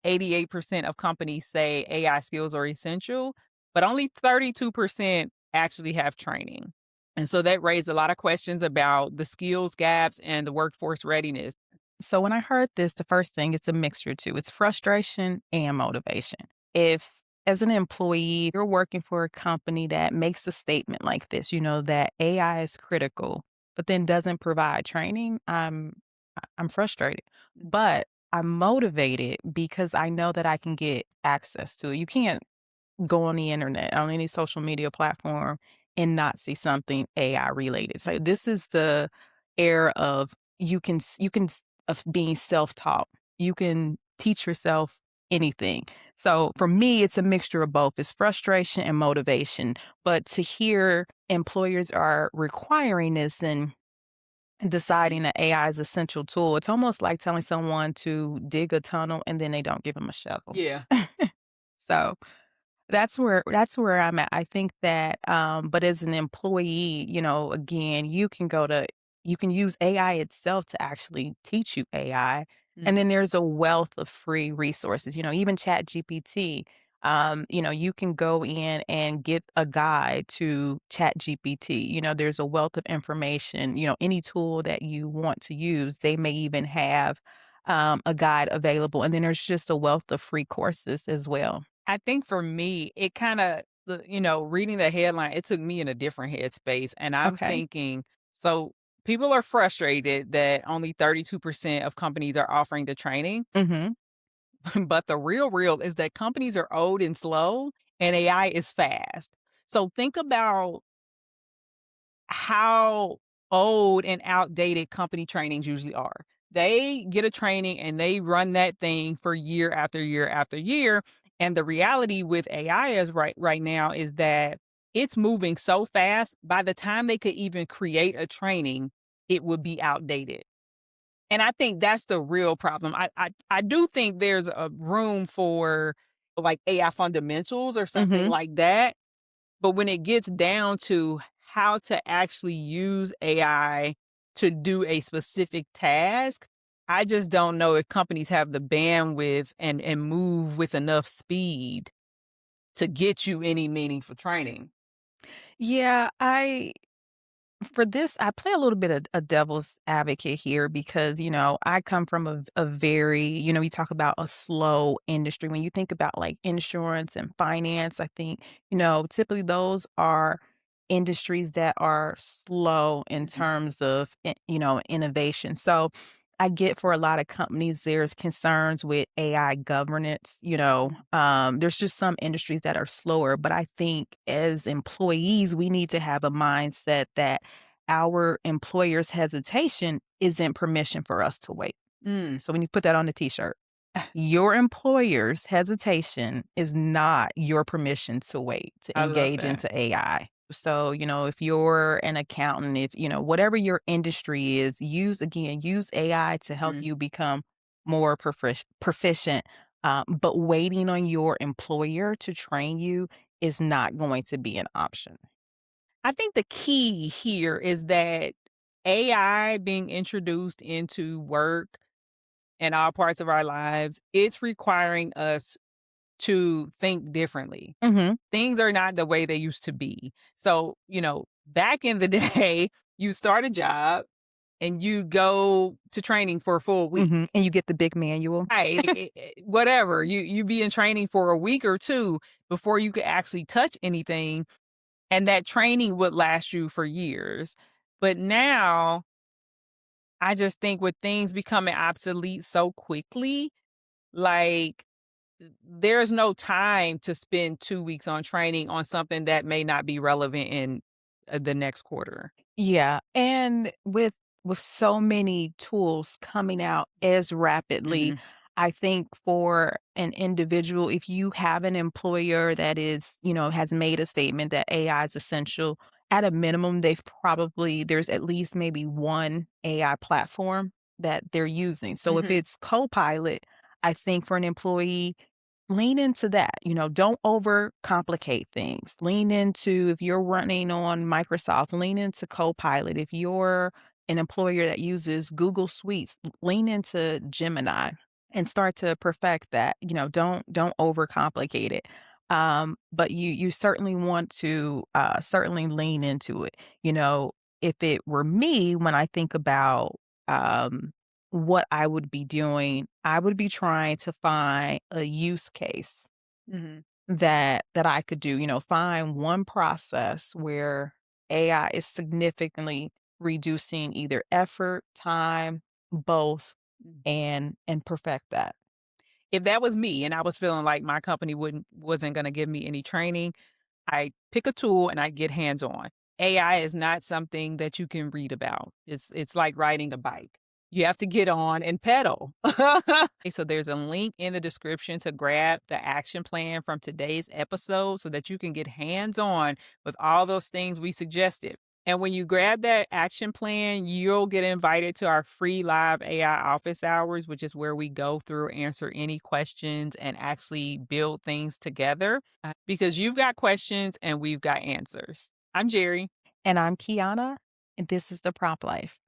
88% of companies say AI skills are essential, but only 32% actually have training. And so that raised a lot of questions about the skills gaps and the workforce readiness. So when I heard this, the first thing, it's a mixture too. It's frustration and motivation. If as an employee, you're working for a company that makes a statement like this, that AI is critical, but then doesn't provide training, I'm frustrated. But I'm motivated because I know that I can get access to it. You can't go on the internet, on any social media platform and not see something AI related. So this is the era of of being self-taught. You can teach yourself anything. So for me, it's a mixture of both. It's frustration and motivation. But to hear employers are requiring this and deciding that AI is an essential tool, it's almost like telling someone to dig a tunnel and then they don't give them a shovel. Yeah. So that's where I'm at. I think that, but as an employee, again, you can use AI itself to actually teach you AI. And then there's a wealth of free resources, even Chat GPT. You can go in and get a guide to Chat GPT. There's a wealth of information, any tool that you want to use, they may even have a guide available. And then there's just a wealth of free courses as well. I think for me, it kinda reading the headline, it took me in a different headspace, and I'm Okay. thinking, so people are frustrated that only 32% of companies are offering the training, Mhm. but the real is that companies are old and slow, and AI is fast. So think about how old and outdated company trainings usually are. They get a training and they run that thing for year after year after year. And the reality with AI is right now is that it's moving so fast. By the time they could even create a training, it would be outdated. And I think that's the real problem. I do think there's a room for like AI fundamentals or something Mhm. like that, but when it gets down to how to actually use AI to do a specific task, I just don't know if companies have the bandwidth and move with enough speed to get you any meaningful training. Yeah, for this, I play a little bit of a devil's advocate here because, I come from a very, you talk about a slow industry. When you think about like insurance and finance, I think, typically those are industries that are slow in Mhm, terms of, innovation. So I get for a lot of companies, there's concerns with AI governance. mhm. There's just some industries that are slower, but I think as employees, we need to have a mindset that our employer's hesitation isn't permission for us to wait. Mm, So when you put that on the t-shirt, your employer's hesitation is not your permission to wait to I love engage that. into AI. So, if you're an accountant, if, whatever your industry is, use AI to help Mm. you become more proficient. But waiting on your employer to train you is not going to be an option. I think the key here is that AI being introduced into work and all parts of our lives, it's requiring us to think differently. Mhm. Things are not the way they used to be. So, back in the day, you start a job and you go to training for a full week. Mhm. And you get the big manual. Right. Whatever. You be in training for a week or two before you could actually touch anything. And that training would last you for years. But now I just think with things becoming obsolete so quickly, like there's no time to spend 2 weeks on training on something that may not be relevant in, the next quarter. Yeah, and with so many tools coming out as rapidly, Mhm, I think for an individual, if you have an employer that is, has made a statement that AI is essential, at a minimum, there's at least maybe one AI platform that they're using. So if mhm. it's Copilot, I think for an employee, lean into that, don't overcomplicate things. Lean into if you're running on Microsoft, lean into Copilot. If you're an employer that uses Google Suites, lean into Gemini. and start to perfect that. Don't overcomplicate it. But you certainly want to certainly lean into it. If it were me, when I think about what I would be doing, I would be trying to find a use case Mhm. that I could do. Find one process where AI is significantly reducing either effort, time, both, Mm. and perfect that. If that was me and I was feeling like my company wasn't gonna give me any training, I pick a tool and I get hands on. AI is not something that you can read about. It's like riding a bike. You have to get on and pedal. So there's a link in the description to grab the action plan from today's episode so that you can get hands on with all those things we suggested. And when you grab that action plan, you'll get invited to our free live AI office hours, which is where we go through, answer any questions, and actually build things together because you've got questions and we've got answers. I'm Jerry. And I'm Kiana, and this is the Prop Life.